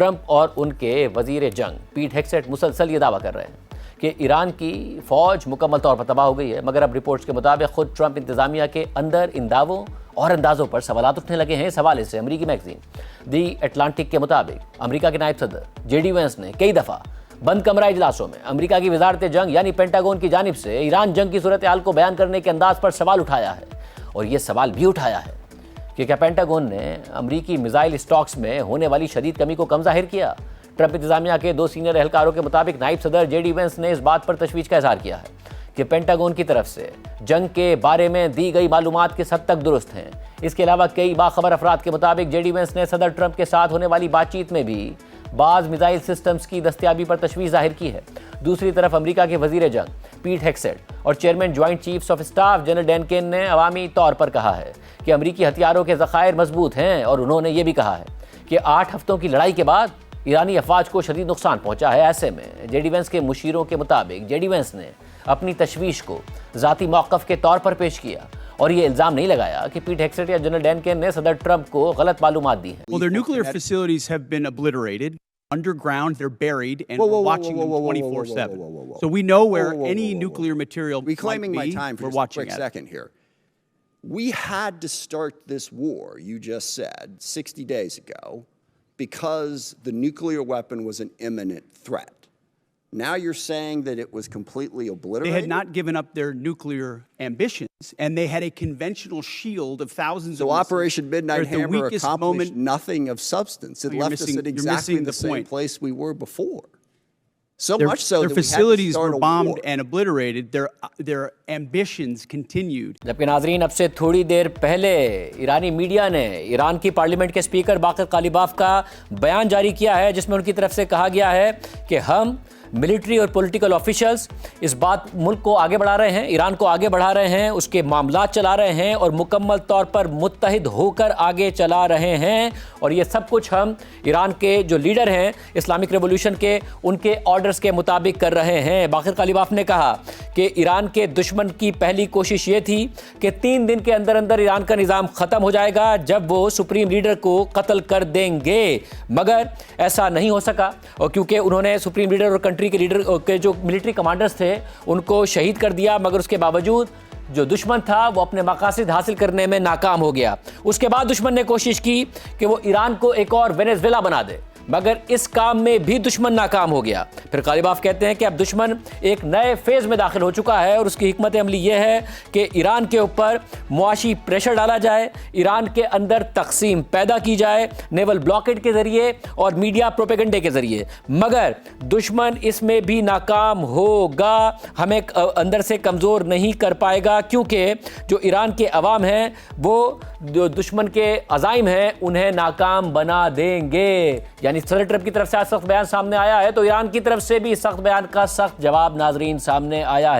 Trump اور ان کے وزیر جنگ پیٹ ہیگسیٹ مسلسل یہ دعویٰ کر رہے ہیں کہ ایران کی فوج مکمل طور پر تباہ ہو گئی ہے، مگر اب رپورٹس کے مطابق خود ٹرمپ انتظامیہ کے اندر ان دعووں اور اندازوں پر سوالات اٹھنے لگے ہیں۔ اس حوالے سے امریکی میگزین دی اٹلانٹک کے مطابق امریکہ کے نائب صدر جے ڈی وینس نے کئی دفعہ بند کمرہ اجلاسوں میں امریکہ کی وزارت جنگ یعنی پینٹاگون کی جانب سے ایران جنگ کی صورتحال کو بیان کرنے کے انداز پر سوال اٹھایا ہے، اور یہ سوال بھی اٹھایا ہے کہ کیا پینٹاگون نے امریکی میزائل اسٹاکس میں ہونے والی شدید کمی کو کم ظاہر کیا۔ ٹرمپ انتظامیہ کے 2 سینئر اہلکاروں کے مطابق نائب صدر جے ڈی وینس نے اس بات پر تشویش کا اظہار کیا ہے کہ پینٹاگون کی طرف سے جنگ کے بارے میں دی گئی معلومات کس حد تک درست ہیں۔ اس کے علاوہ کئی باخبر افراد کے مطابق جے ڈی وینس نے صدر ٹرمپ کے ساتھ ہونے والی بات چیت میں بھی بعض میزائل سسٹمز کی دستیابی پر تشویش ظاہر کی ہے۔ دوسری طرف امریکہ کے وزیر جنگ پیٹ ہیگسیٹ اور chairman joint chiefs of staff general Dan Caine نے عوامی طور پر کہا ہے کہ امریکی ہتھیاروں کے ذخائر مضبوط ہیں، اور انہوں نے یہ بھی کہا ہے کہ 8 ہفتوں کی لڑائی کے بعد ایرانی افواج کو شدید نقصان پہنچا ہے۔ ایسے میں جے ڈی وینس کے مشیروں کے مطابق جے ڈی وینس نے اپنی تشویش کو ذاتی موقف کے طور پر پیش کیا اور یہ الزام نہیں لگایا کہ پیٹ ہیگسیٹ یا جنرل ڈین کین نے صدر ٹرمپ کو غلط معلومات دی ہیں۔ Well, their nuclear facilities have been obliterated. Underground, they're buried, and we're watching them 24/7. So we know where any nuclear material might Reclaiming my be. time for We're just a watching quick it. second here. We had to start this war, you just said, 60 days ago, because the nuclear weapon was an imminent threat. Now you're saying that it was completely obliterated? They had not given up their nuclear ambitions, and they had a conventional shield of thousands So of missiles. Operation Midnight They're at the Hammer weakest accomplished moment. nothing of substance. It No, you're left us missing- at you're exactly missing the the same point. place we were before. So Their, much so their that we had to facilities start were a bombed war. and obliterated. Their ambitions continued. جبکہ ناظرین اب سے تھوڑی دیر پہلے ایرانی media نے ایران کی parliament کے اسپیکر باقر قالیباف کا بیان جاری کیا ہے، جس میں ان کی طرف سے کہا گیا ہے کہ ہم ملٹری اور پولیٹیکل آفیشلز اس بات ملک کو آگے بڑھا رہے ہیں، ایران کو آگے بڑھا رہے ہیں، اس کے معاملات چلا رہے ہیں اور مکمل طور پر متحد ہو کر آگے چلا رہے ہیں، اور یہ سب کچھ ہم ایران کے جو لیڈر ہیں اسلامک ریولوشن کے، ان کے آرڈرز کے مطابق کر رہے ہیں۔ باقر قالیباف نے کہا کہ ایران کے دشمن کی پہلی کوشش یہ تھی کہ 3 دن کے اندر اندر ایران کا نظام ختم ہو جائے گا جب وہ سپریم لیڈر کو قتل کر دیں گے، مگر ایسا نہیں ہو سکا، اور کیونکہ انہوں نے سپریم لیڈر اور کنٹری کے لیڈر کے جو ملٹری کمانڈرز تھے ان کو شہید کر دیا، مگر اس کے باوجود جو دشمن تھا وہ اپنے مقاصد حاصل کرنے میں ناکام ہو گیا۔ اس کے بعد دشمن نے کوشش کی کہ وہ ایران کو ایک اور وینیزویلا بنا دے، مگر اس کام میں بھی دشمن ناکام ہو گیا۔ پھر قالیباف کہتے ہیں کہ اب دشمن ایک نئے فیز میں داخل ہو چکا ہے، اور اس کی حکمت عملی یہ ہے کہ ایران کے اوپر معاشی پریشر ڈالا جائے، ایران کے اندر تقسیم پیدا کی جائے نیول بلاکیڈ کے ذریعے اور میڈیا پروپیگنڈے کے ذریعے، مگر دشمن اس میں بھی ناکام ہوگا، ہمیں اندر سے کمزور نہیں کر پائے گا، کیونکہ جو ایران کے عوام ہیں وہ جو دشمن کے عزائم ہیں انہیں ناکام بنا دیں گے۔ یعنی صدر ٹرمپ کی طرف سے سخت بیان سامنے آیا ہے تو ایران کی طرف سے بھی سخت بیان کا سخت جواب ناظرین سامنے آیا ہے۔